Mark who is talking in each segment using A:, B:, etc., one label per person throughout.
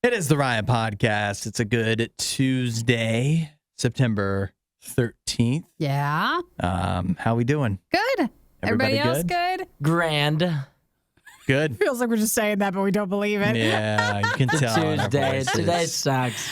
A: It is the Riot Podcast. It's a good Tuesday, September 13th.
B: Yeah.
A: How we doing?
B: Good. Everybody else good?
C: Grand.
A: Good.
B: Feels like we're just saying that, but we don't believe it.
A: Yeah, you can tell. in our
C: Tuesday.
A: voices.
C: Today sucks.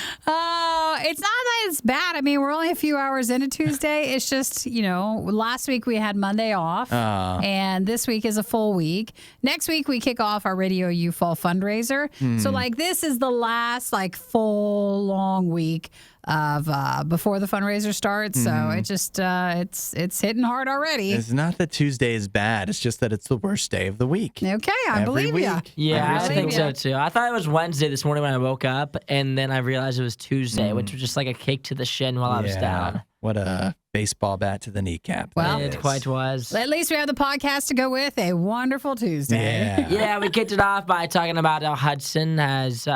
B: It's not that it's bad. I mean, we're only a few hours into Tuesday. It's just, last week we had Monday off, and this week is a full week. Next week we kick off our RadioU Fall fundraiser. So, this is the last, full, long week of before the fundraiser starts. So it just it's hitting hard already.
A: It's not that Tuesday is bad. It's just that it's the worst day of the week.
B: Okay, I
A: Every
B: believe you.
A: week.
C: Yeah, I think so
B: ya.
C: too. I thought it was Wednesday this morning when I woke up, and then I realized it was Tuesday, which was just like a kick to the shin while I was down.
A: What a baseball bat to the kneecap.
B: Well,
A: that
C: It
A: is.
C: quite was.
B: At least we have the podcast to go with. A wonderful Tuesday.
A: Yeah.
C: Yeah, we kicked it off by talking about how Hudson has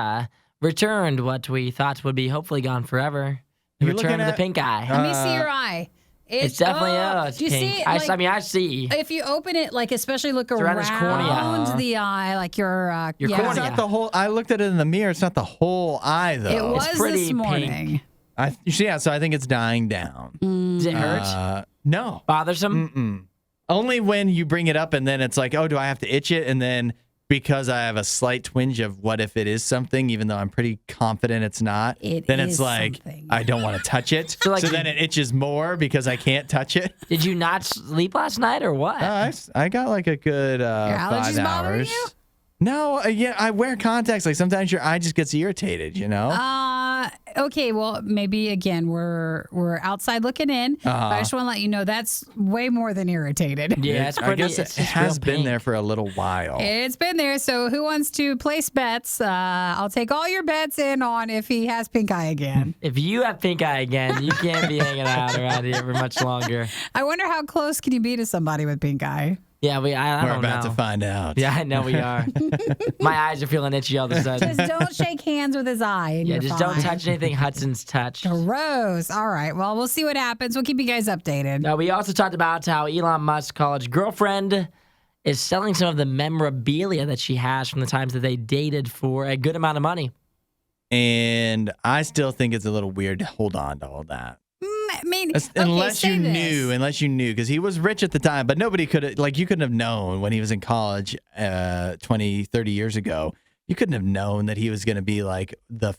C: returned what we thought would be hopefully gone forever. The
A: You're
C: return
A: looking
C: of the
A: at-
C: pink eye.
B: Let me see your eye.
C: It's definitely
B: do you
C: pink.
B: see it?
C: I mean, I see.
B: If you open it, especially look
C: around his cornea.
B: around the eye, your
C: Your
B: yeah.
A: It's
C: cornea.
A: not the whole. I looked at it in the mirror. It's not the whole eye, though.
B: It was
C: pretty
B: this morning.
A: So I think it's dying down.
C: Does it hurt?
A: No.
C: Bothersome?
A: Only when you bring it up and then it's like, oh, do I have to itch it? And then because I have a slight twinge of what if it is something, even though I'm pretty confident it's not, then it's
B: is
A: like,
B: something.
A: I don't want to touch it.
C: So,
A: So then it itches more because I can't touch it.
C: Did you not sleep last night or what?
A: I got like a good
B: allergies
A: 5
B: bothering
A: hours.
B: you?
A: No, I wear contacts. Like sometimes your eye just gets irritated, you know?
B: Okay, well, maybe again we're outside looking in. But I just want to let you know that's way more than irritated.
C: Yeah, it's
A: I
C: pretty.
A: guess
C: it's
A: it
C: just
A: has
C: real
A: been
C: pink.
A: there for a little while.
B: It's been there. So who wants to place bets? I'll take all your bets in on if he has pink eye again.
C: If you have pink eye again, you can't be hanging out around here for much longer.
B: I wonder how close can you be to somebody with pink eye?
C: Yeah, I
A: We're
C: don't
A: about
C: know.
A: to find out.
C: Yeah, I know we are. My eyes are feeling itchy all of a sudden.
B: Just don't shake hands with his eye. And
C: Yeah,
B: you're
C: just
B: fine.
C: don't touch anything Hudson's touched.
B: Gross. All right. Well, we'll see what happens. We'll keep you guys updated.
C: We also talked about how Elon Musk's college girlfriend is selling some of the memorabilia that she has from the times that they dated for a good amount of money.
A: And I still think it's a little weird to hold on to all that.
B: I mean,
A: Unless
B: say
A: you
B: this.
A: knew, because he was rich at the time, but nobody could have, you couldn't have known when he was in college 20, 30 years ago. You couldn't have known that he was going to be like the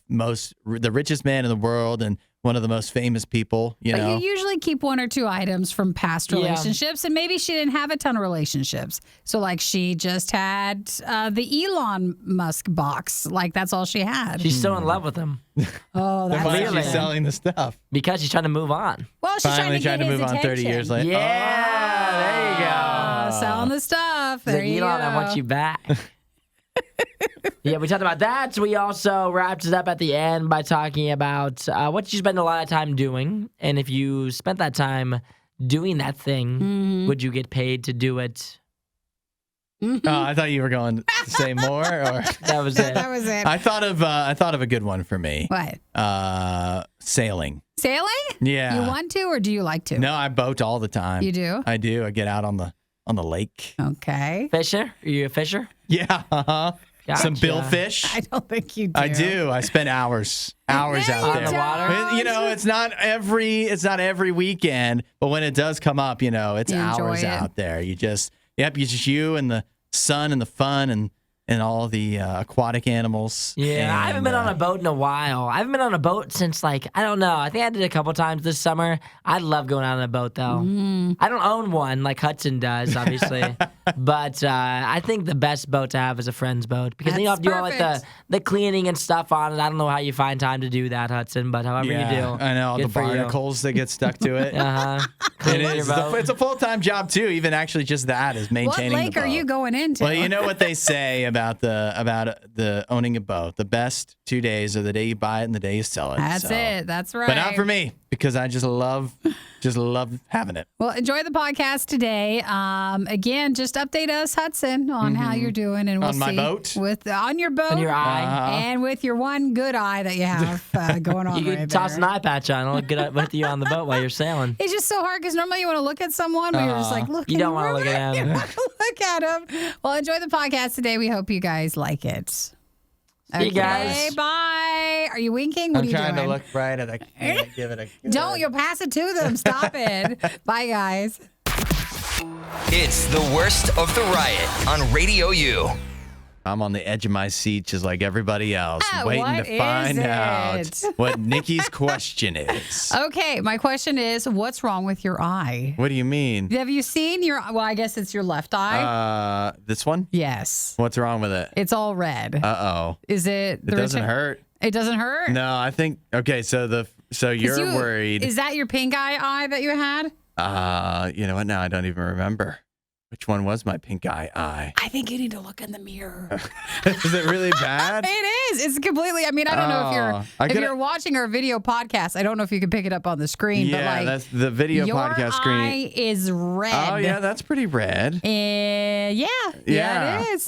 A: richest man in the world and one of the most famous people, you
B: But
A: know?
B: you usually keep one or two items from past
C: Yeah.
B: relationships, and maybe she didn't have a ton of relationships. So, she just had the Elon Musk box. That's all she had.
C: She's so in love with him
B: Oh,
A: Then
B: that's
A: why is
C: Really?
A: she selling the stuff?
C: because she's trying to move on.
B: well, she's
A: Finally
B: trying to get
A: move
B: his
A: on 30 years
B: attention.
A: later.
C: Yeah, there you go.
B: Selling the stuff.
C: She's
B: There
C: like,
B: you
C: Elon,
B: go.
C: I want you back. Yeah, we talked about that. We also wrapped it up at the end by talking about what you spend a lot of time doing. And if you spent that time doing that thing, would you get paid to do it?
A: Oh, I thought you were going to say more, or
C: That was it.
B: That was it.
A: I thought of a good one for me.
B: What?
A: Sailing.
B: Sailing?
A: Yeah.
B: You want to, or do you like to?
A: No, I boat all the time.
B: You do?
A: I do. I get out on the lake.
B: Okay.
C: Fisher? Are you a fisher?
A: Yeah. Some
C: Gotcha.
A: billfish.
B: I don't think you do.
A: I do. I spend hours out
B: No,
A: there.
B: you
C: On the water?
B: don't.
A: It's not every weekend, but when it does come up, it's
B: You enjoy
A: hours
B: it.
A: out there. You just you and the sun and the fun and all the aquatic animals.
C: Yeah, I haven't been on
A: a
C: a boat in a while. I haven't been on a boat since I don't know. I think I did a couple times this summer. I love going out on a boat though. I don't own one like Hudson does, obviously. But I think the best boat to have is a friend's boat because then you
B: That's
C: have to do all
B: perfect.
C: the cleaning and stuff on it. I don't know how you find time to do that, Hudson, but however you do.
A: I know all
C: good
A: the
C: for you.
A: barnacles that get stuck to it.
C: Uh-huh.
A: It
C: Clean your
A: is.
C: boat.
A: It's a full-time job too. Even actually, just that is
B: What
A: maintaining
B: lake
A: the
B: are
A: boat.
B: you going into?
A: Well, you know what they say about the owning a boat. The best 2 days are the day you buy it and the day you sell it.
B: That's
A: So-
B: it. That's right.
A: But not for me because I just love having it.
B: Well, enjoy the podcast today. Again, just update us, Hudson, on how you're doing, and we'll
A: On my
B: see
A: boat?
B: on your boat,
C: On your eye.
B: and with your one good eye that you have going on.
C: You
B: right
C: can toss
B: there.
C: an eye patch on. It'll get up with you on the boat while you're sailing.
B: It's just so hard because normally you want to look at someone, but you're just like, look.
C: You don't wanna look at
B: You
C: them.
B: want to look at them. Well, enjoy the podcast today. We hope you guys like it.
C: See you guys.
B: Bye. Are you winking? What
A: I'm
B: are you
A: trying
B: doing?
A: to look right and I can't give it a
B: Don't. You'll pass it to them. Stop it. Bye, guys.
D: It's the worst of the riot on Radio U.
A: I'm on the edge of my seat just like everybody else, waiting
B: what
A: to find
B: is
A: out
B: it?
A: what Nikki's question is.
B: Okay, my question is, what's wrong with your eye?
A: What do you mean?
B: Have you seen your? Well, I guess it's your left eye.
A: This one?
B: Yes.
A: What's wrong with it?
B: It's all red.
A: Uh-oh.
B: Is it?
A: It doesn't hurt.
B: It doesn't hurt.
A: No, I think, okay, so you're worried.
B: Is that your pink eye that you had?
A: You know what? Now I don't even remember. Which one was my pink eye?
B: I think you need to look in the mirror.
A: Is it really bad?
B: It is. It's completely. I mean, I don't know if you're watching our video podcast. I don't know if you can pick it up on the screen.
A: Yeah,
B: but like,
A: that's the video podcast screen.
B: Your eye is red.
A: Oh yeah, that's pretty red.
B: Yeah, it is.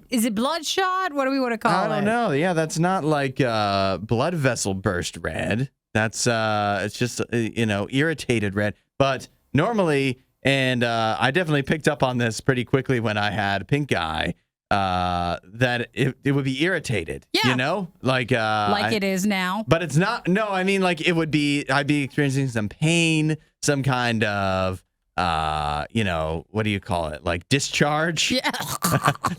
B: Is it bloodshot? What do we want to call it?
A: I don't know. Yeah, that's not like blood vessel burst red. That's it's just irritated red. But normally. And I definitely picked up on this pretty quickly when I had pink eye, that it would be irritated.
B: Yeah.
A: You know? Like
B: it is now.
A: But it's not. No, I mean, like I'd be experiencing some pain, some kind of, what do you call it? Like discharge?
B: Yeah.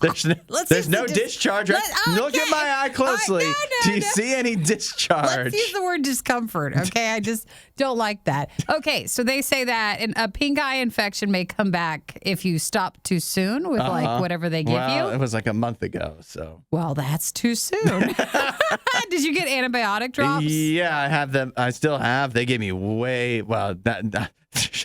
A: there's no discharge, right? Look at my eye closely. Do you see any discharge?
B: Let's use the word discomfort, okay? I just don't like that. Okay, so they say that a pink eye infection may come back if you stop too soon with like whatever they give you.
A: It was like a month ago, so.
B: Well, that's too soon. Did you get antibiotic drops?
A: Yeah, I have them. I still have. They gave me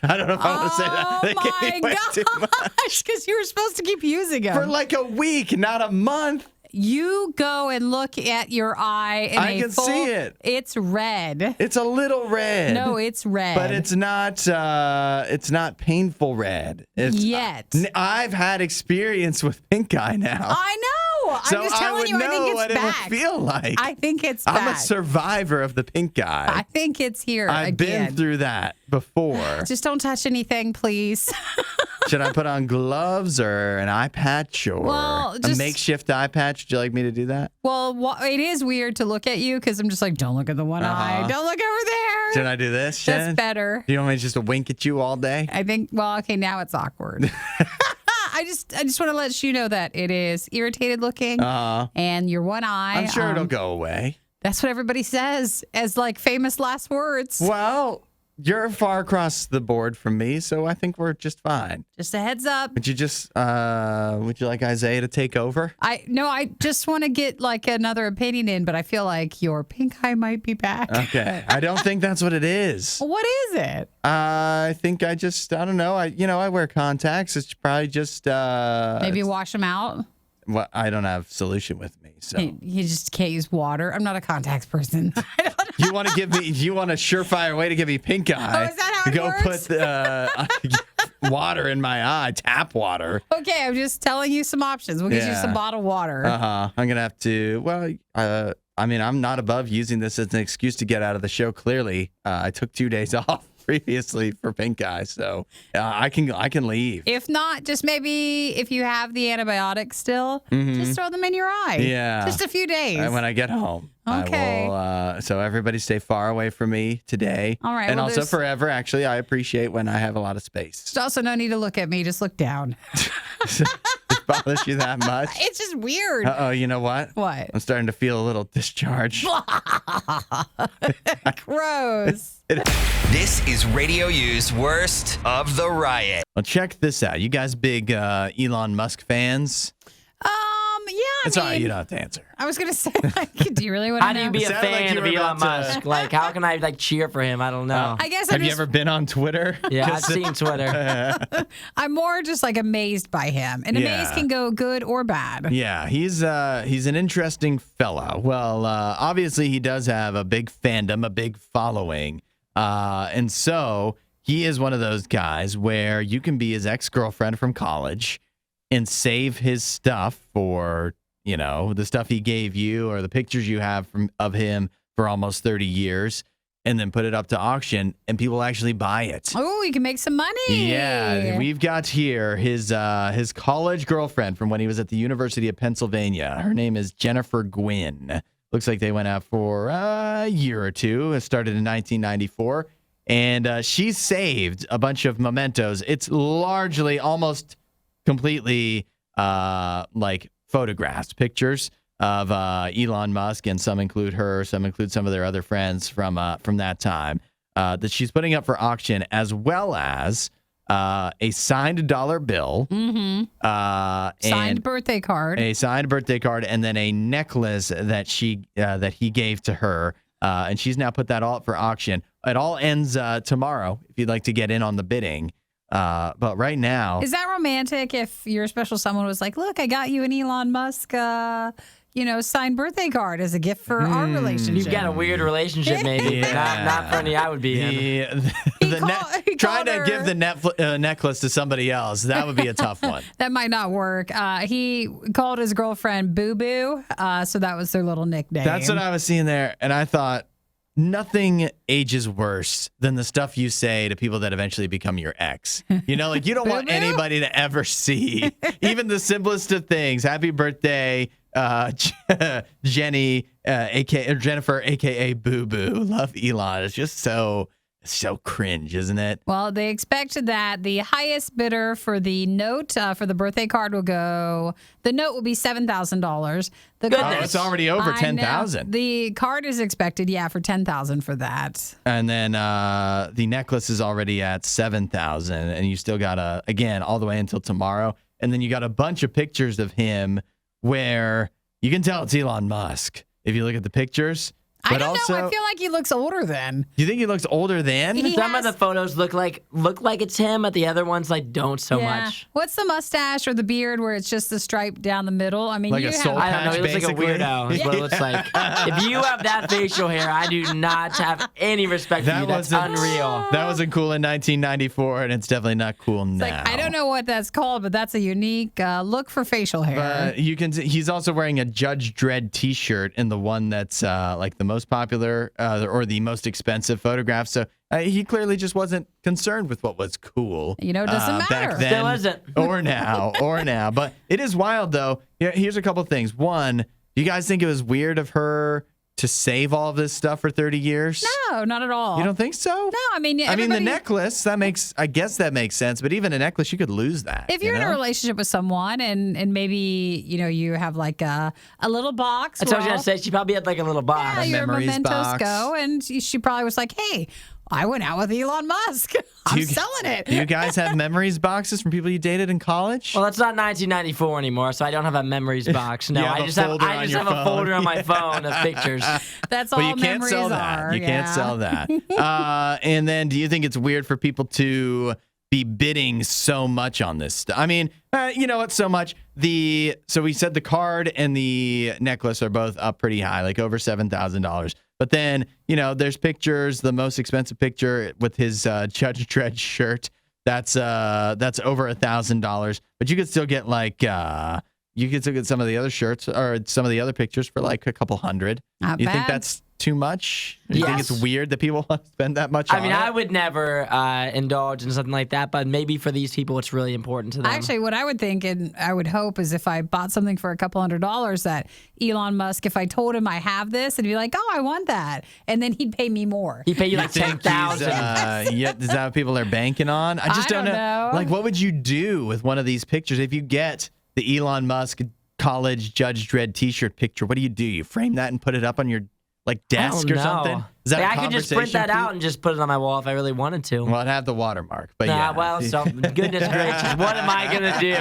A: I don't know if I want to say that. They gave me way too much.
B: Because you were supposed to keep using them.
A: For like a week, not a month.
B: You go and look at your eye.
A: I can see it.
B: It's red.
A: It's a little red.
B: No, it's red.
A: But it's not painful red.
B: Yet.
A: I've had experience with pink eye now.
B: I know.
A: So
B: I'm just telling you, I think it's
A: what
B: back.
A: it would feel like.
B: I think it's back.
A: I'm a survivor of the pink eye.
B: I think it's here
A: I've
B: again.
A: been through that before.
B: Just don't touch anything, please.
A: Should I put on gloves or an eye patch or a makeshift eye patch? Would you like me to do that?
B: Well, it is weird to look at you because I'm just like, don't look at the one eye. Don't look over there.
A: Should I do this, Jen?
B: That's better.
A: Do you want me just to wink at you all day?
B: I think, okay, now it's awkward. I just want to let you know that it is irritated looking and your one eye.
A: I'm sure it'll go away.
B: That's what everybody says as like famous last words.
A: Well, you're far across the board from me, so I think we're just fine.
B: Just a heads up.
A: Would you like Isaiah to take over?
B: I just want to get like another opinion in, but I feel like your pink eye might be back.
A: Okay. I don't think that's what it is.
B: What is it?
A: I think I don't know. I wear contacts. It's probably just
B: maybe wash them out.
A: Well, I don't have solution with me, so
B: you just can't use water. I'm not a contacts person.
A: You want a surefire way to give me pink eye?
B: Oh, is that how it works?
A: Put water in my eye, tap water.
B: Okay, I'm just telling you some options. We'll get you some bottled water.
A: I'm gonna have to. Well, I'm not above using this as an excuse to get out of the show. Clearly, I took 2 days off previously for pink eye, so I can leave.
B: If not, just maybe if you have the antibiotics still, just throw them in your eye.
A: Yeah,
B: just a few days.
A: When I get home.
B: Okay.
A: I will, so everybody stay far away from me today.
B: All right.
A: And also forever. Actually, I appreciate when I have a lot of space.
B: There's also no need to look at me. Just look down.
A: It bothers you that much?
B: It's just weird.
A: Uh-oh, you know what?
B: What?
A: I'm starting to feel a little discharge.
B: Gross.
D: This is Radio U's worst of the riot.
A: Well, check this out. You guys big Elon Musk fans?
B: Yeah.
A: It's all right. You don't have to answer.
B: I was going to say, like, do you really want to
C: How do you be a fan of Elon Musk? Like, how can I, like, cheer for him? I don't know.
B: I guess
A: Have you ever been on Twitter?
C: Yeah, I've seen Twitter.
B: I'm more just, like, amazed by him. And amazed can go good or bad.
A: Yeah, he's an interesting fella. Well, obviously, he does have a big fandom, a big following. And so he is one of those guys where you can be his ex-girlfriend from college and save his stuff for, the stuff he gave you or the pictures you have of him for almost 30 years and then put it up to auction and people actually buy it.
B: Oh, you can make some money.
A: Yeah, we've got here his college girlfriend from when he was at the University of Pennsylvania. Her name is Jennifer Gwynn. Looks like they went out for a year or two. It started in 1994. And she saved a bunch of mementos. It's largely, almost completely, like photographs, pictures of Elon Musk, and some include her, some include some of their other friends from that time that she's putting up for auction, as well as a signed dollar bill,
B: Signed birthday card,
A: a signed birthday card, and then a necklace that he gave to her. And she's now put that all up for auction. It all ends tomorrow if you'd like to get in on the bidding. But right now,
B: is that romantic? If your special someone was like, "Look, I got you an Elon Musk, signed birthday card as a gift for our relationship."
C: You've got a weird relationship, maybe. But not for any I would be in.
A: Trying to give the necklace to somebody else, that would be a tough one.
B: That might not work. He called his girlfriend Boo Boo, so that was their little nickname.
A: That's what I was seeing there, and I thought, nothing ages worse than the stuff you say to people that eventually become your ex. You know, like you don't want anybody to ever see even the simplest of things. Happy birthday, Jenny, aka Jennifer, aka Boo Boo. Love Elon. It's just so cringe, isn't it?
B: Well, they expect that the highest bidder for the note for the birthday card will go. The note will be $7,000.
A: It's already over 10,000.
B: The card is expected, for 10,000 for that.
A: And then the necklace is already at 7,000, and you still got again all the way until tomorrow. And then you got a bunch of pictures of him where you can tell it's Elon Musk if you look at the pictures.
B: I don't know. I feel like he looks older then.
A: You think he looks older then?
C: Some of the photos look like it's him, but the other ones don't so much.
B: What's the mustache or the beard where it's just the stripe down the middle? I mean,
A: like a soul patch,
C: I don't know. He looks
A: basically.
C: like a weirdo. Is what it looks like. If you have that facial hair, I do not have any respect for you. That's unreal.
A: That wasn't cool in 1994, and it's definitely not cool now.
B: I don't know what that's called, but that's a unique look for facial hair.
A: But you can. He's also wearing a Judge Dredd T-shirt in the one that's like the most popular or the most expensive photograph. So he clearly just wasn't concerned with what was cool.
B: It doesn't matter.
A: Back then,
C: Still isn't.
A: or now. But it is wild, though. Here's a couple things. One, do you guys think it was weird of her to save all of this stuff for 30 years?
B: No, not at all.
A: You don't think so?
B: No, I mean,
A: the necklace, I guess that makes sense. But even a necklace, you could lose that.
B: If you're in a relationship with someone and maybe, you have like a little box.
C: That's what I was going to say. She probably had like a little box.
B: Yeah, your
A: memories
B: mementos
A: box.
B: go. And she probably was like, hey, I went out with Elon Musk. I'm selling it.
A: Do you guys have memories boxes from people you dated in college?
C: Well, it's not 1994 anymore, so I don't have a memories box. No, I just have a folder on my phone of pictures.
B: That's all
A: you can't
B: memories
A: sell that.
B: are.
A: You can't sell that. And then, do you think it's weird for people to be bidding so much on this stuff? I mean, you know what? So much. So we said the card and the necklace are both up pretty high, like over $7,000. But then, there's pictures. The most expensive picture with his Judge Dredd shirt, that's over $1,000. But you could still get some of the other shirts or some of the other pictures for like a couple hundred.
B: Not
A: you
B: bad.
A: think that's too much? You think it's weird that people spend that much on it?
C: I would never indulge in something like that, but maybe for these people, it's really important to them.
B: Actually, what I would think and I would hope is if I bought something for a couple $100 that Elon Musk, if I told him I have this, he'd be like, oh, I want that. And then he'd pay me more.
C: He'd pay you like
A: think
C: $10,000.
A: Is that what people are banking on? I just don't know. Like, what would you do with one of these pictures if you get the Elon Musk college Judge Dredd T-shirt picture? What do? You frame that and put it up on your desk or something? Is that
C: I could just print that out and just put it on my wall if I really wanted to.
A: Well, it'd have the watermark, but
C: goodness gracious, what am I gonna do?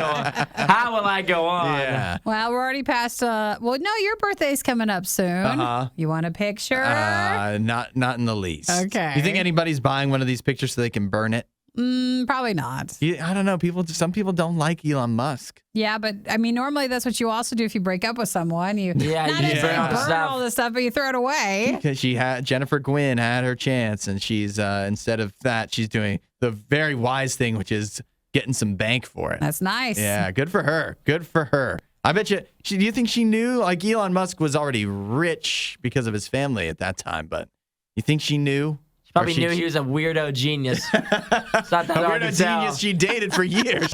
C: How will I go on?
A: Yeah.
B: Well, we're already past. Your birthday's coming up soon. You want a picture?
A: Not in the least.
B: Okay.
A: You think anybody's buying one of these pictures so they can burn it?
B: Probably not.
A: I don't know. Some people don't like Elon Musk.
B: Yeah, but I mean, normally that's what you also do if you break up with someone. You burn all this stuff, but you throw it away.
A: Because Jennifer Gwynn had her chance, and she's instead of that, she's doing the very wise thing, which is getting some bank for it.
B: That's nice.
A: Yeah, good for her. Good for her. I bet you. Do you think she knew? Like Elon Musk was already rich because of his family at that time, but you think she knew?
C: She probably knew he was a weirdo genius. It's not that
A: A
C: hard to
A: weirdo
C: tell.
A: genius she dated for years.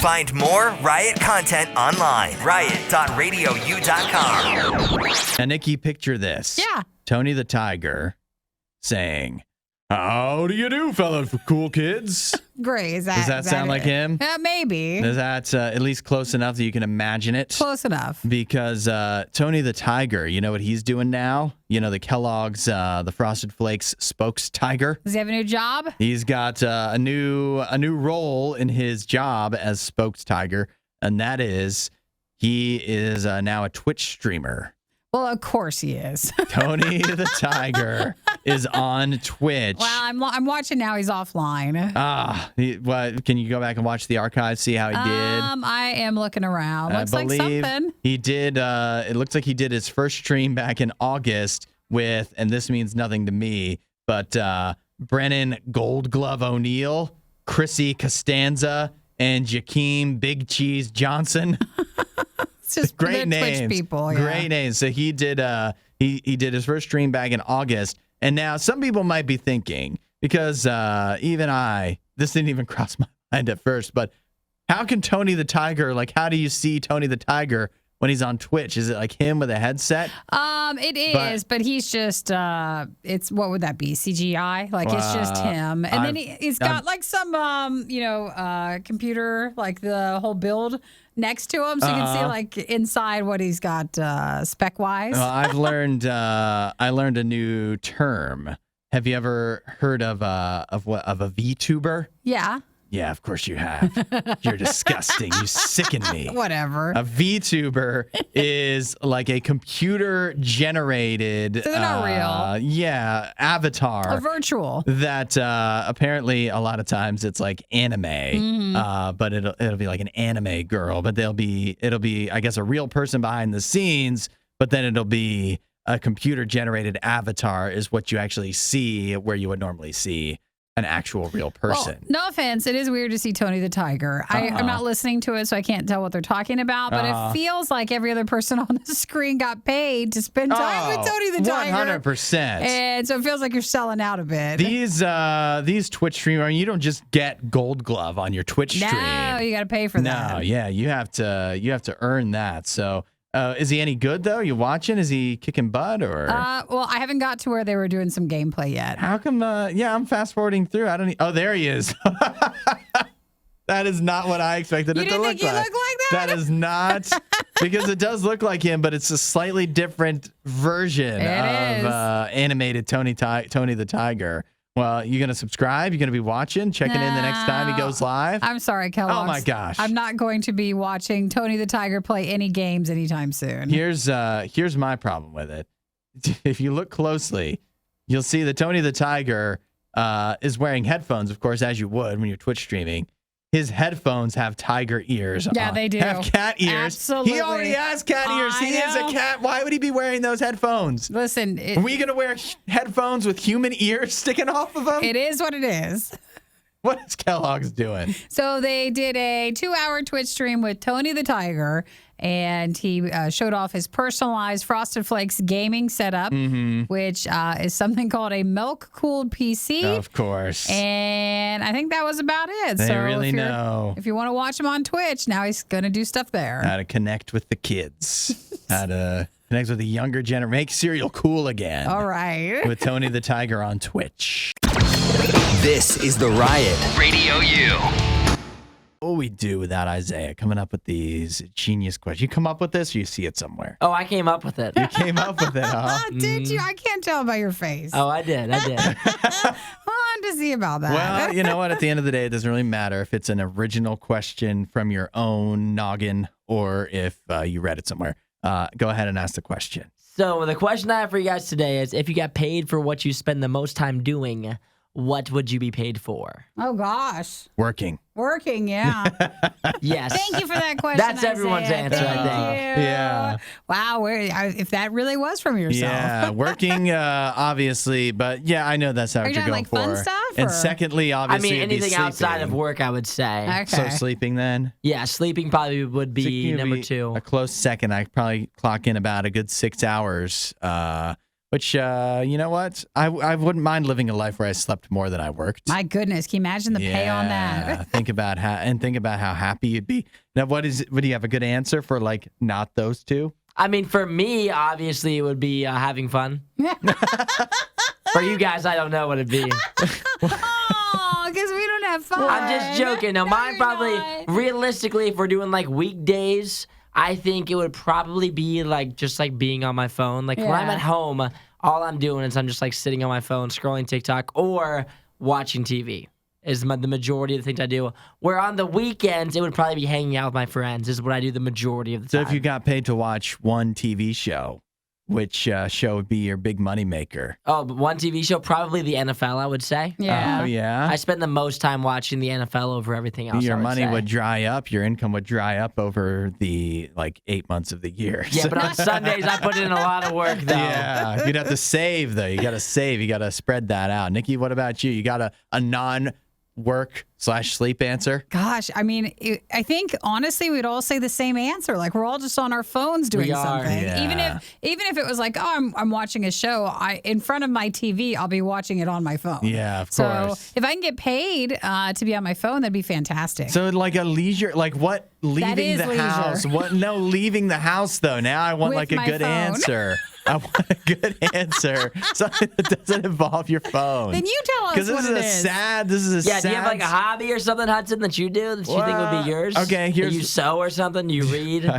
D: Find more Riot content online. Riot.radiou.com.
A: And Nikki, picture this.
B: Yeah.
A: Tony the Tiger saying, "How do you do, fellow cool kids?"
B: Great. Does
A: Does that sound like him?
B: Yeah, maybe.
A: Is that at least close enough that you can imagine it?
B: Close enough.
A: Because Tony the Tiger, you know what he's doing now? You know, the Kellogg's, the Frosted Flakes spokes tiger.
B: Does he have a new job?
A: He's got a new role in his job as spokes tiger, and that is he is now a Twitch streamer.
B: Well, of course he is.
A: Tony the Tiger is on Twitch.
B: Well, I'm watching now. He's offline.
A: What? Can you go back and watch the archives, see how he did?
B: I am looking around. Looks
A: I
B: like
A: believe
B: something.
A: he did. It looks like he did his first stream back in August with, and this means nothing to me, but Brennan Gold Glove O'Neill, Chrissy Costanza, and Jakeem Big Cheese Johnson.
B: It's just
A: Great names.
B: Twitch people. Yeah.
A: Great names. So he did. He did his first stream back in August, and now some people might be thinking, because even this didn't even cross my mind at first, but how can Tony the Tiger, like, how do you see Tony the Tiger when he's on Twitch? Is it like him with a headset?
B: It is, but he's just it's, what would that be? CGI? Like, it's just him. And then he's got like some computer, like the whole build next to him, so you can see like inside what he's got spec wise.
A: Well, I learned a new term. Have you ever heard of a VTuber?
B: Yeah.
A: Yeah, of course you have. You're disgusting. You sicken me.
B: Whatever.
A: A VTuber is like a computer-generated,
B: So they're not real.
A: Yeah, avatar.
B: A virtual.
A: That apparently a lot of times it's like anime,
B: Mm-hmm.
A: but it'll be like an anime girl, but it'll be I guess a real person behind the scenes, but then it'll be a computer-generated avatar is what you actually see where you would normally see an actual real person.
B: Well, no offense, it is weird to see Tony the Tiger. I'm not listening to it, so I can't tell what they're talking about, but it feels like every other person on the screen got paid to spend time with Tony the Tiger.
A: 100%.
B: And so it feels like you're selling out a bit.
A: These Twitch streamers, you don't just get Gold Glove on your Twitch stream.
B: No, you got to pay for that.
A: No, yeah, you have to earn that. So, is he any good though? You watching? Is he kicking butt or?
B: Well, I haven't got to where they were doing some gameplay yet.
A: How come? Yeah, I'm fast forwarding through. Oh, there he is. That is not what I expected
B: You
A: it to
B: didn't
A: look
B: think he
A: like.
B: looked like that?
A: That is not, because it does look like him, but it's a slightly different version of animated Tony the Tiger. Well, you gonna subscribe? You gonna be watching, checking in the next time he goes live?
B: I'm sorry, Kellogg's.
A: Oh my gosh!
B: I'm not going to be watching Tony the Tiger play any games anytime soon.
A: Here's my problem with it. If you look closely, you'll see that Tony the Tiger is wearing headphones, of course, as you would when you're Twitch streaming. His headphones have tiger ears.
B: Yeah, they do.
A: Have cat ears.
B: Absolutely.
A: He already has cat ears. He is a cat. Why would he be wearing those headphones?
B: Listen,
A: Are we gonna wear headphones with human ears sticking off of them?
B: it is what it is.
A: What is Kellogg's doing?
B: So they did a 2-hour Twitch stream with Tony the Tiger, and he showed off his personalized Frosted Flakes gaming setup, which is something called a milk-cooled PC.
A: Of course.
B: And I think that was about it.
A: They
B: so
A: really know
B: if you want to watch him on Twitch, now he's going to do stuff there.
A: how to connect with the kids. How to connect with the younger generation. Make cereal cool again.
B: All right.
A: With Tony the Tiger on Twitch.
D: This is The Riot. Radio U.
A: What we do without Isaiah coming up with these genius questions? You come up with this or you see it somewhere?
C: Oh, I came up with it.
A: You came up with it, huh?
B: Did you? I can't tell by your face.
C: Oh, I did.
B: I wanted to see about that.
A: Well, you know what? At the end of the day, it doesn't really matter if it's an original question from your own noggin or if you read it somewhere. Go ahead and ask the question.
C: So the question I have for you guys today is, if you got paid for what you spend the most time doing, what would you be paid for?
B: Oh, gosh.
A: Working.
B: Working, yeah.
C: Yes.
B: Thank you for that question.
C: That's everyone's
B: Isaiah.
C: answer, I
B: Thank
C: think.
B: you.
A: Yeah.
B: Wow, if that really was from yourself.
A: Yeah, working, obviously, but yeah, I know that's how
B: Are you
A: you're
B: talking
A: going
B: like
A: for.
B: fun stuff?
A: And
B: or-
A: secondly,
C: I
A: obviously,
C: mean,
A: it'd be
C: anything outside of
A: sleeping.
C: work, I would say.
B: Okay.
A: So sleeping then?
C: Yeah, sleeping probably would be
A: Sleeping would
C: number
A: be
C: two.
A: A close second. I probably clock in about a good 6 hours Which, you know what? I wouldn't mind living a life where I slept more than I worked.
B: My goodness, can you imagine the pay on that?
A: think about how happy you'd be. Now, what do you have a good answer for like not those two?
C: I mean, for me, obviously, it would be having fun. For you guys, I don't know what it'd be.
B: Oh, because we don't have fun.
C: I'm just joking. Now, mine probably, realistically, if we're doing like weekdays, I think it would probably be like just like being on my phone. Like when I'm at home, all I'm doing is I'm just like sitting on my phone, scrolling TikTok or watching TV. Is the majority of the things I do. Where on the weekends, it would probably be hanging out with my friends. Is what I do the majority of the time.
A: So if you got paid to watch one TV show, which show would be your big money maker?
C: Oh, but one TV show, probably the NFL, I would say.
B: Yeah.
A: Oh, yeah?
C: I spend the most time watching the NFL over everything else.
A: Your money
C: say.
A: would dry up. Your income would dry up over the 8 months of the year.
C: Yeah, but on Sundays, I put in a lot of work, though.
A: Yeah, you'd have to save, though. You got to save. You got to spread that out. Nikki, what about you? You got a non-work/sleep answer?
B: Gosh, I mean, I think honestly we'd all say the same answer. Like we're all just on our phones doing
C: We are.
B: something.
A: Yeah.
B: Even if it was like, oh, I'm watching a show, in front of my TV, I'll be watching it on my phone.
A: Yeah, of
B: So
A: course.
B: if I can get paid to be on my phone, that'd be fantastic.
A: So like a leisure, like what? Leaving
B: is
A: the
B: leisure.
A: house. What? No, leaving the house though. Now I want
B: With
A: like a
B: my
A: good
B: phone.
A: answer. I want a good answer. Something that doesn't involve your phone.
B: Then you tell us
A: Because
B: what it is.
A: This is a
C: Yeah,
A: sad.
C: do you have like a hobby or something, Hudson, that you do that you think would be yours?
A: Okay,
C: That
A: here's-
C: you sew or something, you read?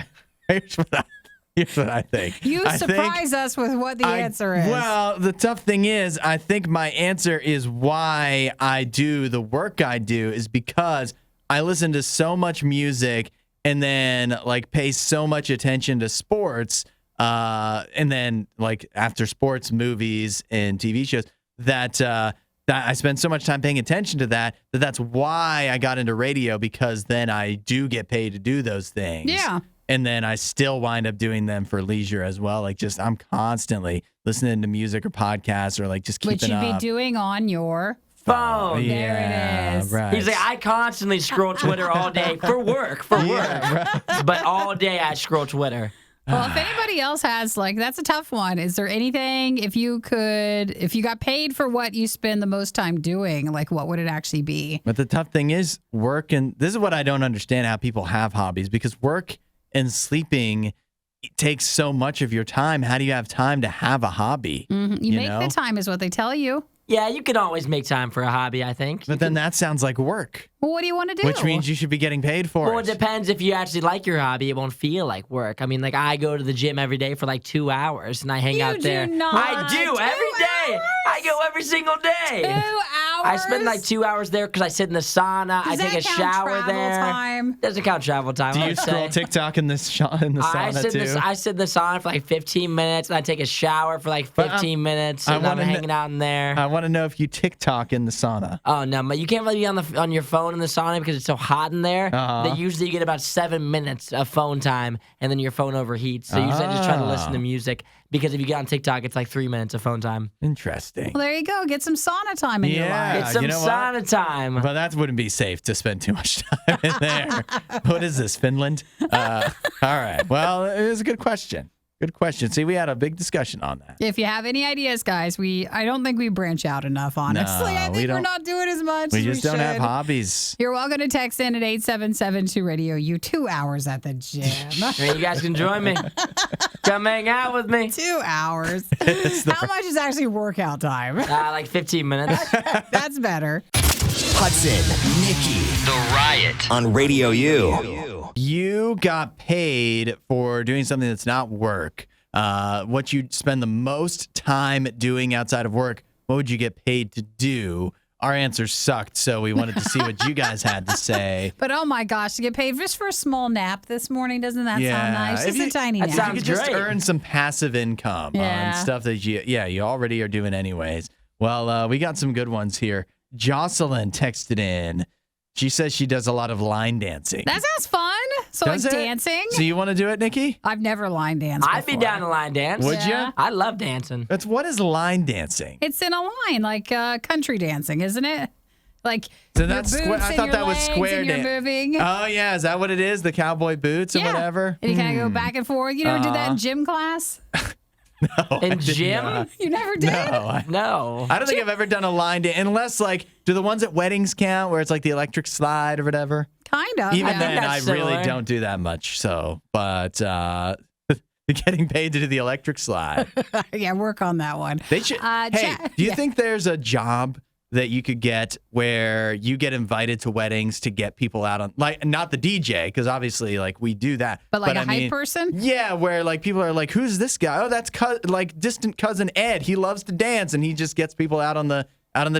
A: Here's what I think.
B: You
A: I think
B: surprise us with what the answer is.
A: Well, the tough thing is, I think my answer is why I do the work I do is because I listen to so much music and then like pay so much attention to sports, and then like after sports, movies and TV shows that I spend so much time paying attention to that's why I got into radio, because then I do get paid to do those things.
B: Yeah.
A: And then I still wind up doing them for leisure as well. Like just I'm constantly listening to music or podcasts or like just keeping
B: Which you'd
A: up.
B: be doing on your
C: Phone.
B: There it is.
A: Right.
C: He's like, I constantly scroll Twitter all day for work. But all day I scroll Twitter.
B: Well, if anybody else has, like, that's a tough one. Is there anything, if you got paid for what you spend the most time doing, like, what would it actually be?
A: But the tough thing is work, and this is what I don't understand how people have hobbies, because work and sleeping takes so much of your time. How do you have time to have a hobby?
B: You make
A: know?
B: the time is what they tell you.
C: Yeah, you can always make time for a hobby, I think.
A: But then that sounds like work,
B: Well, what do you want to do?
A: which means you should be getting paid for
C: Well,
A: it.
C: it depends if you actually like your hobby. It won't feel like work. I mean, like I go to the gym every day for like 2 hours, and I hang
B: You
C: out there.
B: do not.
C: I do
B: 2
C: every day.
B: hours?
C: I go every single day.
B: 2 hours?
C: I spend like 2 hours there because I sit in the sauna.
B: Does
C: I take
B: that
C: a
B: count
C: shower
B: travel
C: there.
B: time?
C: Doesn't count travel time.
A: Do
C: I
A: you
C: would
A: scroll
C: say.
A: TikTok in the sauna too?
C: I sit in the sauna for like 15 minutes, and I take a shower for like 15 minutes, and I'm hanging out in there.
A: I want to know if you TikTok in the sauna.
C: Oh no, but you can't really be on your phone in the sauna because it's so hot in there. That usually you get about 7 minutes of phone time, and then your phone overheats. So usually I just try to listen to music, because if you get on TikTok, it's like 3 minutes of phone time.
A: Interesting.
B: Well, there you go. Get some sauna time in your
A: Yeah.
B: life.
C: It's some
A: you know what?
C: sauna time.
A: But that wouldn't be safe to spend too much time in there. What is this, Finland? All right. Well, it was a good question. Good question. See, we had a big discussion on that.
B: If you have any ideas, guys, I don't think we branch out enough, honestly.
A: No,
B: I
A: we
B: think we're
A: don't.
B: not doing as much
A: We
B: as
A: just
B: we
A: don't have
B: should.
A: hobbies.
B: You're welcome to text in at 877-2-RADIO-U. 2 hours at the gym.
C: You guys can join me. Come hang out with me.
B: 2 hours. How much is actually workout time?
C: Like 15 minutes.
B: That's better.
D: Hudson, Nikki, The Riot on Radio U.
A: You got paid for doing something that's not work. What you spend the most time doing outside of work, what would you get paid to do? Our answers sucked, so we wanted to see what you guys had to say.
B: But oh my gosh, to get paid just for a small nap this morning, doesn't that
A: Yeah.
B: sound nice?
A: If
B: Just a tiny
C: that
B: nap.
C: sounds
A: You could just
C: great.
A: earn some passive income
B: Yeah.
A: on stuff that you already are doing anyways. Well, we got some good ones here. Jocelyn texted in. She says she does a lot of line dancing.
B: That sounds fun. So
A: Does
B: like
A: it?
B: dancing.
A: So you want to do it, Nikki?
B: I've never line danced
C: I'd be
B: before.
C: down to line dance.
A: Would
B: Yeah.
A: you?
C: I love dancing.
A: What is line dancing?
B: It's in a line, like country dancing, isn't it? Like
A: So
B: your
A: that's
B: boots
A: square. I
B: and
A: thought
B: your
A: that was
B: legs
A: square
B: and you're
A: dance.
B: moving.
A: Oh yeah, is that what it is? The cowboy boots or whatever.
B: And you kind of go back and forth. You never did that in gym class?
C: In gym?
B: You never did?
C: No.
A: I don't think I've ever done a line dance unless do the ones at weddings count where it's like the electric slide or whatever?
B: Kind of.
A: Even
C: think
A: then, I
C: that's
A: really
C: similar.
A: don't do that much. So, but getting paid to do the electric slide.
B: Yeah, work on that one.
A: They should. Hey, do you think there's a job that you could get where you get invited to weddings to get people out on, not the DJ, because obviously we do that,
B: But a hype person?
A: Yeah, where people are like, who's this guy? Oh, that's distant cousin Ed. He loves to dance, and he just gets people out on the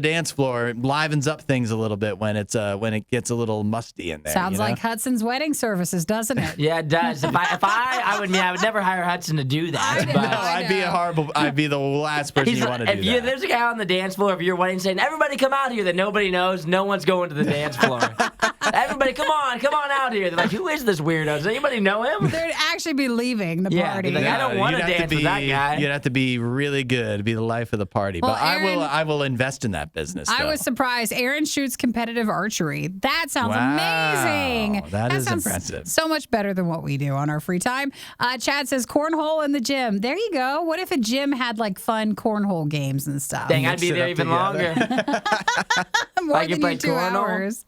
A: dance floor, livens up things a little bit when it gets a little musty in there.
B: Sounds like Hudson's wedding services, doesn't it?
C: Yeah, it does. I would never hire Hudson to do that.
B: I
C: but-
B: know.
A: I'd be the last person you want to do that.
C: There's a guy on the dance floor of your wedding saying, everybody come out here that nobody knows, no one's going to the dance floor. Everybody, come on out here. They're like, who is this weirdo? Does anybody know him?
B: They'd actually be leaving the
C: Yeah,
B: party.
C: be like, I don't want to dance with that guy.
A: You'd have to be really good, be the life of the party.
B: Well,
A: But
B: Aaron,
A: I will invest in that business.
B: I
A: though.
B: was surprised. Aaron shoots competitive archery. That sounds
A: Wow,
B: amazing.
A: that is
B: sounds
A: impressive.
B: So much better than what we do on our free time. Chad says cornhole in the gym. There you go. What if a gym had fun cornhole games and stuff?
C: Dang, I'd be
A: Mix it
C: there
A: up
C: even
A: together.
C: longer.
B: More
C: I could
B: than
C: play
B: you 2
C: cornhole.
B: hours.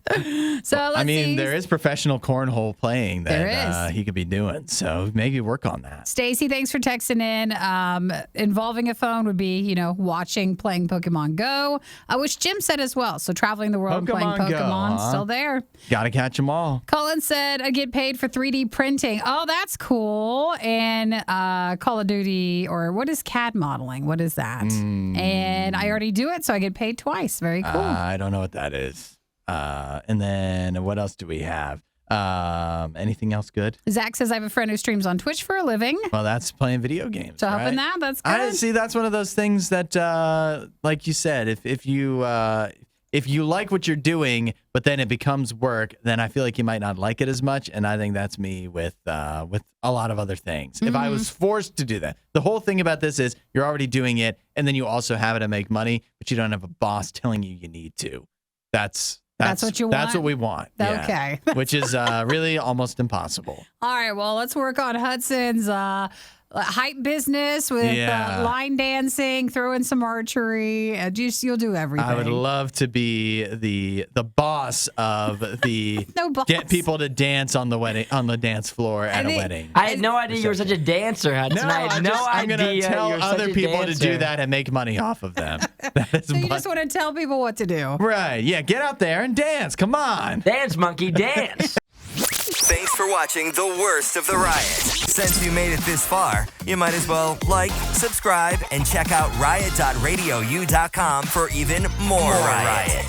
B: So let's see.
A: there is professional cornhole playing
B: There
A: that
B: is.
A: he could be doing. So maybe work on that.
B: Stacy, thanks for texting in. Involving a phone would be, watching, playing Pokemon Go, which Jim said as well. So traveling the world and playing
A: Pokemon Go,
B: Pokemon,
A: huh?
B: still there.
A: Got to catch them all.
B: Colin said, I'd get paid for 3D printing. Oh, that's cool. And Call of Duty, or what is CAD modeling? What is that? And I already do it, so I get paid twice. Very cool.
A: I don't know what that is. And then what else do we have? Anything else good?
B: Zach says, I have a friend who streams on Twitch for a living.
A: Well, that's playing video games.
B: So helping
A: right?
B: that, that's good.
A: I see. That's one of those things that, like you said, if you like what you're doing, but then it becomes work, then I feel like you might not like it as much. And I think that's me with a lot of other things. If I was forced to do that, the whole thing about this is you're already doing it, and then you also have it to make money, but you don't have a boss telling you need to. That's
B: what you
A: That's
B: want?
A: what we want.
B: Okay.
A: Yeah. Which is really almost impossible.
B: All right, well, let's work on Hudson's hype business with line dancing, throw in some archery. You'll do everything.
A: I would love to be the boss of the
B: No boss.
A: get people to dance on the dance floor at a wedding.
C: I had no idea you were such a dancer, Hudson. I had
A: I'm
C: idea
A: going to tell
C: you were such
A: other
C: a
A: people to
C: dancer.
A: do that and make money off of them. That is
B: So you just want to tell people what to do.
A: right. Yeah, get out there and dance. Come on.
C: Dance, monkey, dance.
D: Thanks for watching the worst of the riot. Since you made it this far, you might as well like, subscribe, and check out riot.radiou.com for even more riot.